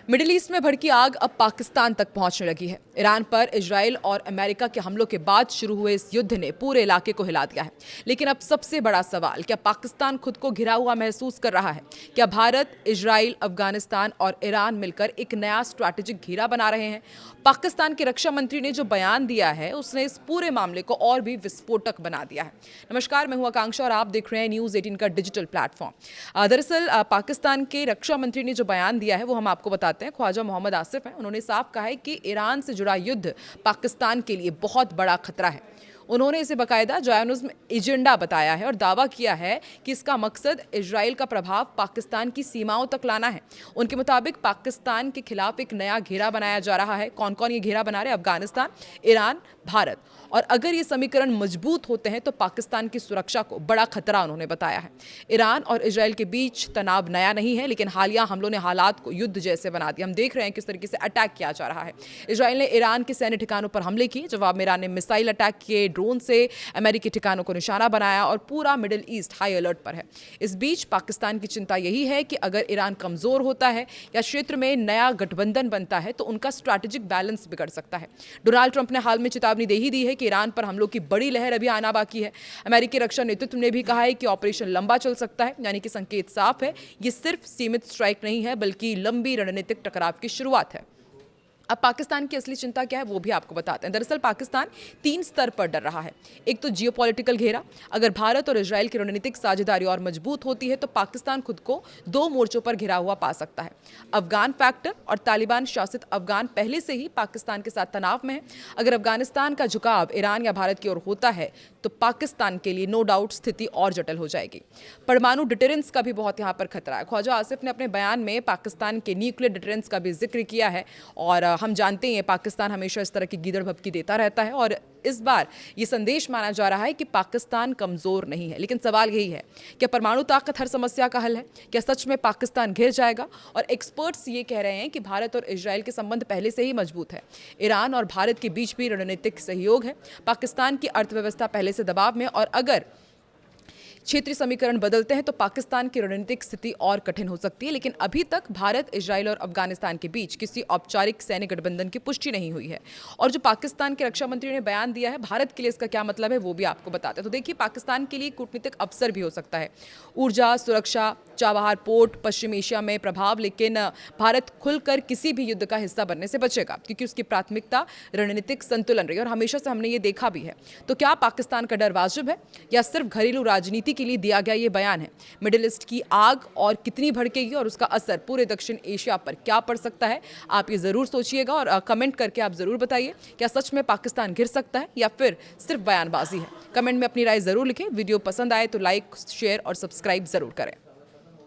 Middle east में भड़की आग अब पाकिस्तान तक पहुंचने लगी है। ईरान पर इजराइल और अमेरिका के हमलों के बाद शुरू हुए इस युद्ध ने पूरे इलाके को हिला दिया है। लेकिन अब सबसे बड़ा सवाल, क्या पाकिस्तान खुद को घिरा हुआ महसूस कर रहा है? क्या भारत, इजराइल, अफगानिस्तान और ईरान मिलकर एक नया स्ट्रैटेजिक घेरा बना रहे हैं? पाकिस्तान के रक्षा मंत्री ने जो बयान दिया है उसने इस पूरे मामले को और भी विस्फोटक बना दिया है। नमस्कार, मैं हूं आकांक्षा और आप देख रहे हैं न्यूज़ 18 का डिजिटल प्लेटफॉर्म। दरअसल पाकिस्तान के रक्षा मंत्री ने जो बयान दिया है वो हम आपको बताते हैं। ख्वाजा मोहम्मद आसिफ हैं, उन्होंने साफ कहा है कि ईरान से जुड़ा युद्ध पाकिस्तान के लिए बहुत बड़ा खतरा है। उन्होंने इसे बाकायदा ज़ायोनिज़्म एजेंडा बताया है और दावा किया है कि इसका मकसद इजराइल का प्रभाव पाकिस्तान की सीमाओं तक लाना है। उनके मुताबिक पाकिस्तान के खिलाफ एक नया घेरा बनाया जा रहा है। कौन कौन ये घेरा बना रहे हैं? अफगानिस्तान, ईरान, भारत। और अगर ये समीकरण मजबूत होते हैं तो पाकिस्तान की सुरक्षा को बड़ा खतरा उन्होंने बताया है। ईरान और इजराइल के बीच तनाव नया नहीं है, लेकिन हालिया हमलों ने हालात को युद्ध जैसे बना दिया। हम देख रहे हैं किस तरीके से अटैक किया जा रहा है। इजराइल ने ईरान के सैन्य ठिकानों पर हमले किए, जवाब में ईरान ने मिसाइल अटैक किए, ड्रोन से अमेरिकी ठिकानों को निशाना बनाया और पूरा मिडिल ईस्ट हाई अलर्ट पर है। इस बीच पाकिस्तान की चिंता यही है कि अगर ईरान कमजोर होता है या क्षेत्र में नया गठबंधन बनता है तो उनका स्ट्रैटेजिक बैलेंस बिगड़ सकता है। डोनाल्ड ट्रंप ने हाल में चेतावनी दे ही दी है कि ईरान पर हमलों की बड़ी लहर अभी आना बाकी है। अमेरिकी रक्षा नेतृत्व ने भी कहा है कि ऑपरेशन लंबा चल सकता है, यानी कि संकेत साफ है, ये सिर्फ सीमित स्ट्राइक नहीं है बल्कि लंबी रणनीतिक टकराव की शुरुआत है। अब पाकिस्तान की असली चिंता क्या है वो भी आपको बताते हैं। दरअसल पाकिस्तान 3 स्तर पर डर रहा है। एक तो जियोपॉलिटिकल घेरा, अगर भारत और इजराइल की रणनीतिक साझेदारी और मजबूत होती है तो पाकिस्तान खुद को 2 मोर्चों पर घिरा हुआ पा सकता है। अफगान फैक्टर और तालिबान शासित अफगान पहले से ही पाकिस्तान के साथ तनाव में है। अगर अफगानिस्तान का झुकाव ईरान या भारत की ओर होता है तो पाकिस्तान के लिए नो डाउट स्थिति और जटिल हो जाएगी। परमाणु डिटरेंस का भी बहुत यहाँ पर खतरा है। ख्वाजा आसिफ ने अपने बयान में पाकिस्तान के न्यूक्लियर डिटरेंस का भी जिक्र किया है और हम जानते हैं पाकिस्तान हमेशा इस तरह की गीदड़ भपकी देता रहता है और इस बार ये संदेश माना जा रहा है कि पाकिस्तान कमजोर नहीं है। लेकिन सवाल यही है, क्या परमाणु ताकत हर समस्या का हल है? क्या सच में पाकिस्तान घिर जाएगा? और एक्सपर्ट्स ये कह रहे हैं कि भारत और इजराइल के संबंध पहले से ही मजबूत है। ईरान और भारत के बीच भी रणनीतिक सहयोग है। पाकिस्तान की अर्थव्यवस्था पहले से दबाव में, और अगर क्षेत्रीय समीकरण बदलते हैं तो पाकिस्तान की रणनीतिक स्थिति और कठिन हो सकती है। लेकिन अभी तक भारत, इजराइल और अफगानिस्तान के बीच किसी औपचारिक सैन्य गठबंधन की पुष्टि नहीं हुई है। और जो पाकिस्तान के रक्षा मंत्री ने बयान दिया है, भारत के लिए इसका क्या मतलब है वो भी आपको बताते हैं। तो देखिए, पाकिस्तान के लिए कूटनीतिक अवसर भी हो सकता है। ऊर्जा, सुरक्षा, चाबहार पोर्ट, पश्चिम एशिया में प्रभाव। लेकिन भारत खुलकर किसी भी युद्ध का हिस्सा बनने से बचेगा क्योंकि उसकी प्राथमिकता रणनीतिक संतुलन रही और हमेशा से हमने ये देखा भी है। तो क्या पाकिस्तान का डर वाजिब है या सिर्फ घरेलू राजनीति के लिए दिया गया ये बयान है? मिडिल ईस्ट की आग और कितनी भड़केगी और उसका असर पूरे दक्षिण एशिया पर क्या पड़ सकता है? आप ये जरूर सोचिएगा और कमेंट करके आप जरूर बताइए, क्या सच में पाकिस्तान घिर सकता है या फिर सिर्फ बयानबाजी है? कमेंट में अपनी राय जरूर लिखें। वीडियो पसंद आए तो लाइक, शेयर और सब्सक्राइब जरूर करें।